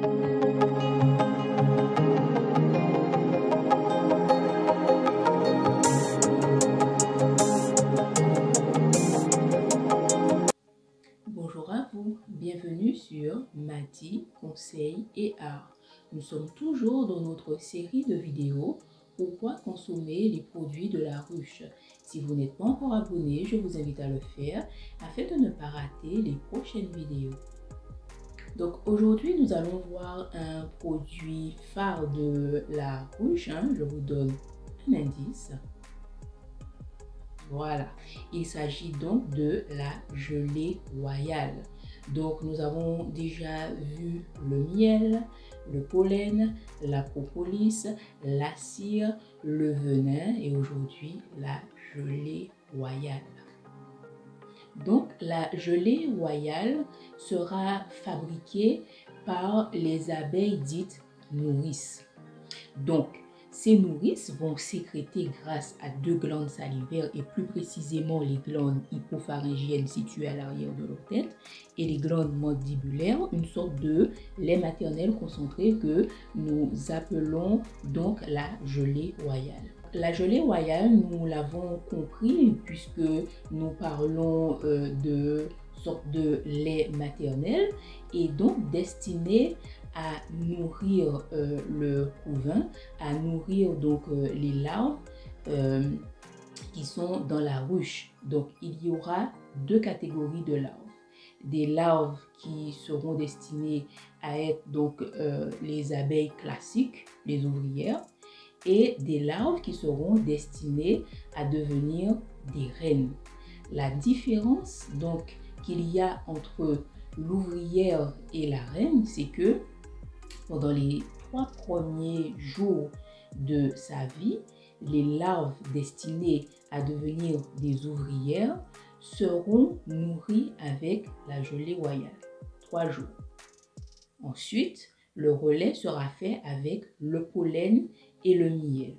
Bonjour à vous, bienvenue sur Mati Conseil et Art. Nous sommes toujours dans notre série de vidéos Pourquoi consommer les produits de la ruche. Si vous n'êtes pas encore abonné, je vous invite à le faire afin de ne pas rater les prochaines vidéos. Donc aujourd'hui, nous allons voir un produit phare de la ruche. Je vous donne un indice. Voilà, il s'agit donc de la gelée royale. Donc nous avons déjà vu le miel, le pollen, la propolis, la cire, le venin et aujourd'hui la gelée royale. Donc la gelée royale sera fabriquée par les abeilles dites nourrices. Donc ces nourrices vont sécréter grâce à deux glandes salivaires et plus précisément les glandes hypopharyngiennes situées à l'arrière de leur tête et les glandes mandibulaires, une sorte de lait maternel concentré que nous appelons donc la gelée royale. La gelée royale, nous l'avons compris puisque nous parlons de sorte de lait maternel et donc destiné à nourrir le couvain, à nourrir donc les larves qui sont dans la ruche. Donc il y aura deux catégories de larves. Des larves qui seront destinées à être donc les abeilles classiques, les ouvrières, et des larves qui seront destinées à devenir des reines. La différence donc qu'il y a entre l'ouvrière et la reine, c'est que pendant les 3 premiers jours de sa vie, les larves destinées à devenir des ouvrières seront nourries avec la gelée royale. 3 jours. Ensuite, le relais sera fait avec le pollen et le miel.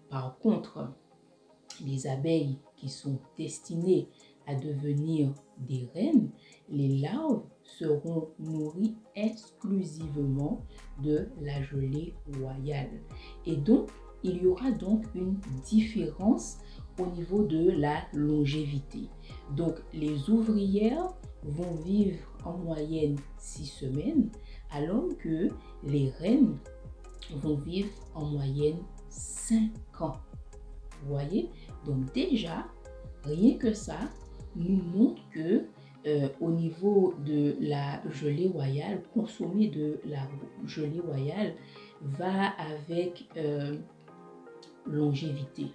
Par contre, les abeilles qui sont destinées à devenir des reines, les larves seront nourries exclusivement de la gelée royale. Et donc, il y aura donc une différence au niveau de la longévité. Donc, les ouvrières vont vivre en moyenne 6 semaines, alors que les reines vont vivre en moyenne 5 ans. Vous voyez? Donc déjà, rien que ça nous montre que au niveau de la gelée royale, consommer de la gelée royale va avec longévité,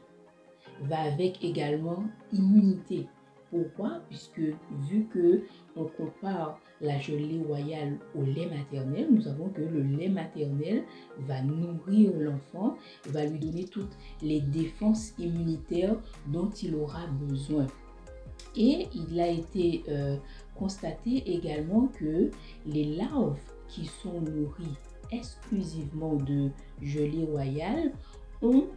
va avec également immunité. Pourquoi? Puisque vu que on compare la gelée royale au lait maternel, nous savons que le lait maternel va nourrir l'enfant, va lui donner toutes les défenses immunitaires dont il aura besoin. Et il a été constaté également que les larves qui sont nourries exclusivement de gelée royale ont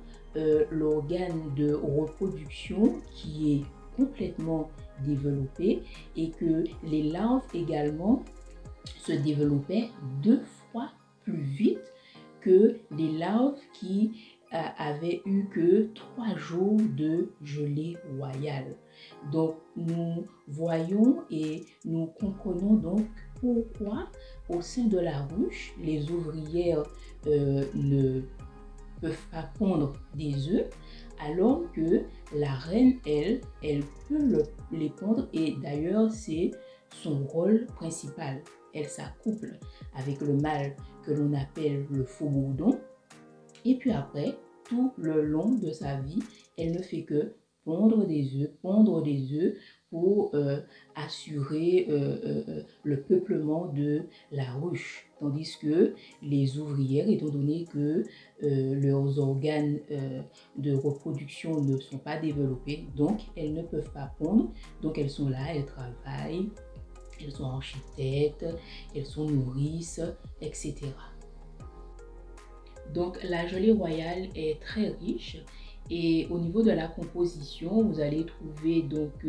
l'organe de reproduction qui est complètement développé et que les larves également se développaient 2 fois plus vite que les larves qui avaient eu que 3 jours de gelée royale. Donc nous voyons et nous comprenons donc pourquoi au sein de la ruche, les ouvrières ne peuvent pas pondre des œufs, alors que la reine, elle peut les pondre et d'ailleurs c'est son rôle principal. Elle s'accouple avec le mâle que l'on appelle le faux-bourdon et puis après, tout le long de sa vie, elle ne fait que pondre des œufs pour assurer le peuplement de la ruche. Tandis que les ouvrières, étant donné que leurs organes de reproduction ne sont pas développés, donc elles ne peuvent pas pondre. Donc elles sont là, elles travaillent, elles sont architectes, elles sont nourrices, etc. Donc la gelée royale est très riche Et au niveau de la composition, vous allez trouver donc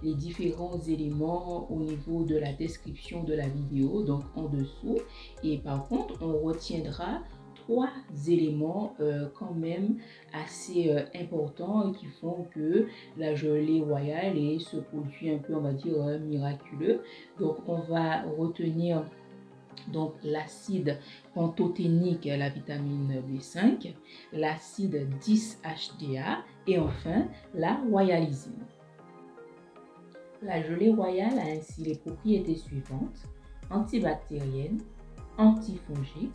les différents éléments au niveau de la description de la vidéo, donc en dessous. Et par contre, on retiendra 3 éléments quand même assez importants qui font que la gelée royale est ce produit un peu, on va dire, miraculeux. Donc, on va retenir donc l'acide pantothénique, la vitamine B5, l'acide 10-HDA et enfin la royalisine. La gelée royale a ainsi les propriétés suivantes: antibactérienne, antifongique,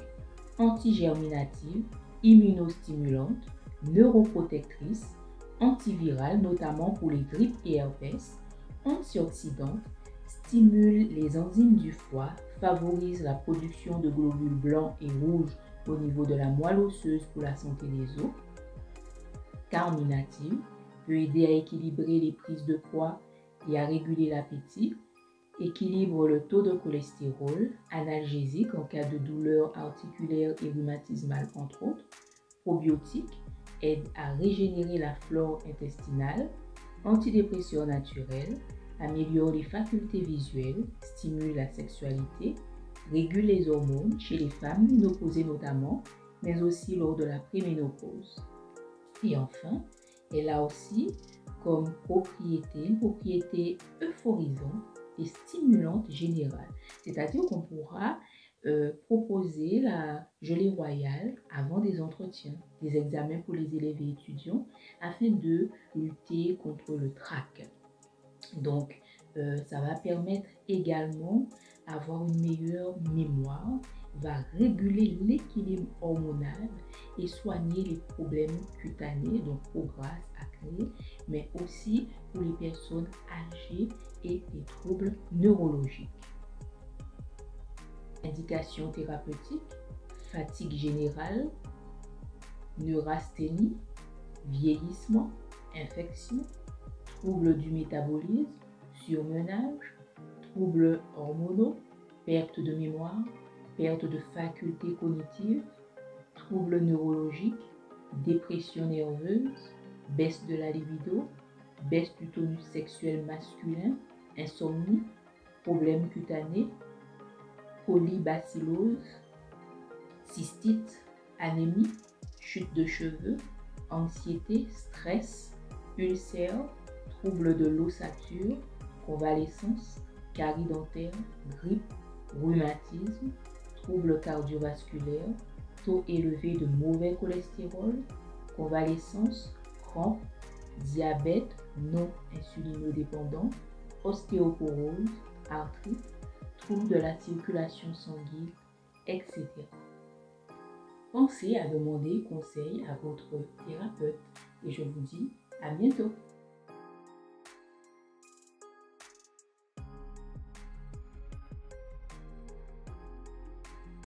antigerminative, immunostimulante, neuroprotectrice, antivirale notamment pour les grippes et herpès, antioxydante, stimule les enzymes du foie, favorise la production de globules blancs et rouges au niveau de la moelle osseuse pour la santé des os, carminative, peut aider à équilibrer les prises de poids et à réguler l'appétit, équilibre le taux de cholestérol, analgésique en cas de douleurs articulaires et rhumatismales entre autres, probiotique, aide à régénérer la flore intestinale, antidépresseur naturel, améliore les facultés visuelles, stimule la sexualité, régule les hormones chez les femmes ménopausées notamment, mais aussi lors de la préménopause. Et enfin, elle a aussi comme une propriété euphorisante et stimulante générale. C'est-à-dire qu'on pourra proposer la gelée royale avant des entretiens, des examens pour les élèves et étudiants afin de lutter contre le trac. Donc, ça va permettre également d'avoir une meilleure mémoire, va réguler l'équilibre hormonal et soigner les problèmes cutanés, donc peau grasse, acné, mais aussi pour les personnes âgées et les troubles neurologiques. Indications thérapeutiques: fatigue générale, neurasthénie, vieillissement, infection, troubles du métabolisme, surmenage, troubles hormonaux, perte de mémoire, perte de facultés cognitives, troubles neurologiques, dépression nerveuse, baisse de la libido, baisse du tonus sexuel masculin, insomnie, problèmes cutanés, polybacillose, cystite, anémie, chute de cheveux, anxiété, stress, ulcère, troubles de l'ossature, convalescence, carie dentaire, grippe, rhumatisme, troubles cardiovasculaires, taux élevé de mauvais cholestérol, convalescence, crampes, diabète non insulinodépendant, ostéoporose, arthrite, troubles de la circulation sanguine, etc. Pensez à demander conseil à votre thérapeute et je vous dis à bientôt.